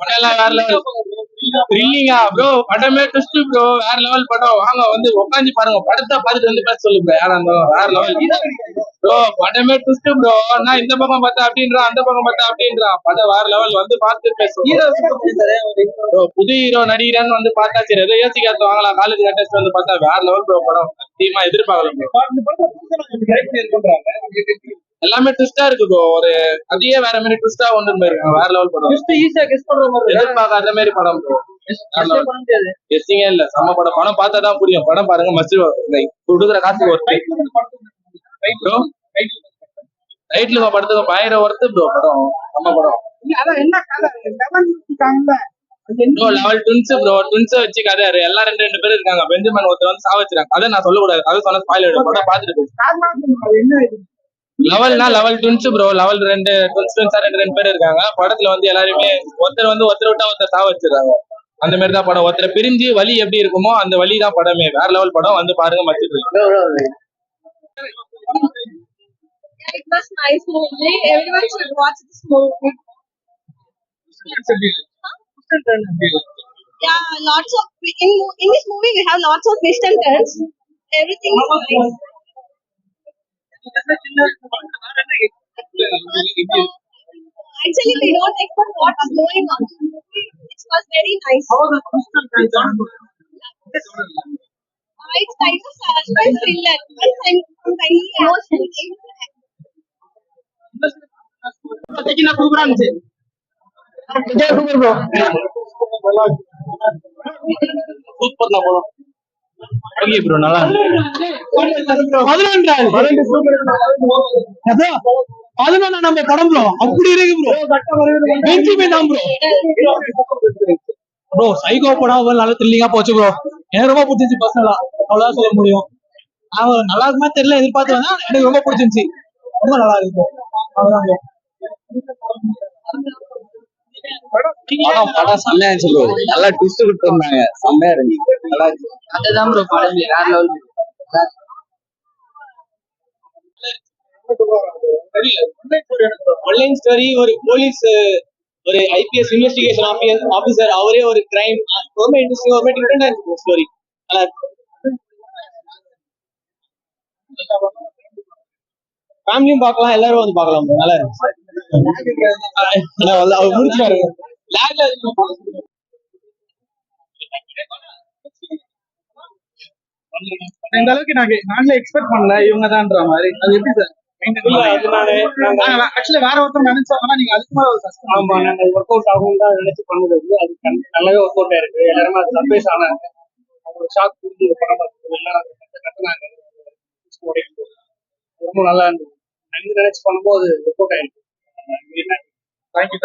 படம் வேற level. த்ரில்லிங்கா bro, படமே ட்விஸ்ட் ப்ரோ, வேற லெவல் படம். வாங்க வந்து உட்காந்து பாருங்க, படத்தை பார்த்துட்டு வந்து பேச சொல்லு ப்ரோ. யாரா இருந்தாலும் வேற லெவல் ப்ரோ, படமே ட்விஸ்ட் ப்ரோ. நான் இந்த பக்கம் பார்த்தா அப்படின்றான், அந்த பக்கம் பார்த்தா அப்படின்றான். படம் வேற லெவல், வந்து பார்த்து பேசுவோம் ப்ரோ. புது ஹீரோ நடிகரான்னு வந்து பார்த்தா சரி, ஏதோ ஏசி காத்து வாங்கலாம் காலேஜ் கட்டஸ்ட் வந்து பார்த்தா வேற லெவல் ப்ரோ. படம் சத்தியமா எதிர்பார்க்கலாம் ப்ரோ. எல்லாமே ட்விஸ்டா இருக்கு ப்ரோ. ஒரு அதையே வேற மாதிரி ட்விஸ்டா கொண்டு போயிருக்காங்க. வேற லெவல் படம். ஈஸியா கெஸ் பண்ற மாதிரி, எதிர்பார்க்காத மாதிரி படம் ப்ரோ. கெஸ்டிங்கே இல்ல, செம்ம படம். படம் பார்த்தா தான் புரியும். படம் பாருங்க, மஸ்ட் கொடுக்குற காசுக்கு ஒர்த்து ப்ரோ. ரைட்ல படத்துக்கு பயங்கர ஒர்த்து ப்ரோ. படம் செம்ம படம். Level twins bro. ட்வின்ஸ் வச்சு கதை எல்லாம் ரெண்டு பேரும் இருக்காங்க. பெஞ்சமின் ஒருத்தர் வந்து சாவச்சிருக்காங்க. அதை நான் சொல்லக்கூடாது, அது சொன்ன ஸ்பாயிலர். படம் பார்த்துட்டு லெவல்னா லெவல் ட்வின்ஸ் ப்ரோ. லெவல் ரெண்டு பேர் இருக்காங்க படத்துல. வந்து எல்லாருமே ஒருத்தர் விட்டா ஒருத்தர் சாவ வச்சிருக்காங்க. அந்த மாதிரி தான் படம். ஒருத்தர் பிரிஞ்சு வலி எப்படி இருக்குமோ அந்த வலி தான் படமே. வேற லெவல் படம், வந்து பாருங்க. மச்சிட்டு It was nice movie. Everyone should watch this movie. Yeah, lots of in this movie we have lots of twists and turns. Everything is nice. Actually, we don't expect what is going on. It was very nice. It's kind of suspense thriller and kind of emotional. Super படம். Okay bro, நல்லா நம்ம படம் bro. அப்படி இருக்கு bro. Benjamin தான் bro. Bro psycho படம் நல்லா த்ரில்லிங்கா போச்சு ப்ரோ. எனக்கு ரொம்ப பிடிச்சிருச்சு பர்சனலா. அவ்வளவுதான் சொல்ல முடியும். அவன் நல்லா இருக்குமா தெரியல, எதிர்பார்த்து வந்தா எனக்கு ரொம்ப பிடிச்சிருந்துச்சு. ரொம்ப நல்லா இருக்கும். அவ்வளவுதான் ப்ரோ. படம் செம்மையா இருந்துச்சு ப்ரோ. நல்லா ட்விஸ்ட் கொடுத்துருந்தாங்க, செம்மையா இருந்துச்சு. நல்லா இருந்துச்சு. அதுதான் ப்ரோ படம் வேற லெவல். Online story. ஒரு போலீஸ், ஒரு ஐபிஎஸ் இன்வெஸ்டிகேஷன் ஆபீசர், அவரே ஒரு கிரைம். ரொம்ப இன்ட்ரெஸ்டிங், ரொம்ப டிஃபரெண்டா இருக்கு ஸ்டோரி. நல்லா இருக்கு. ஃபேமிலியும் பார்க்கலாம், எல்லாரும் வந்து பார்க்கலாம். நல்லா இருக்கு. அவர் முடிச்சாரு. இந்த அளவுக்கு நாங்களே எக்ஸ்பெக்ட் பண்ணல இவங்க தான்ற மாதிரி. அது எப்படி சார்? ஆக்சுவலி வேற ஒருத்தர் நினைச்சாங்கன்னா நீங்க அதுக்கு மேல ஆமா, நாங்க ஒர்க் அவுட் ஆகும் தான் நினைச்சு பண்ணது. அது நல்லாவே ஒர்க் அவுட் ஆயிருக்கு. எல்லாருமே அது சர்ப்ரைஸ் ஆனாங்க. அவங்க ஷாக் புரிஞ்சு படம் பார்த்து எல்லாம் கத்துனாங்க. ரொம்ப நல்லா இருந்தது. நினைச்சு பண்ணும்போது ஒர்க் அவுட் ஆயிருக்கு. தேங்க்யூ.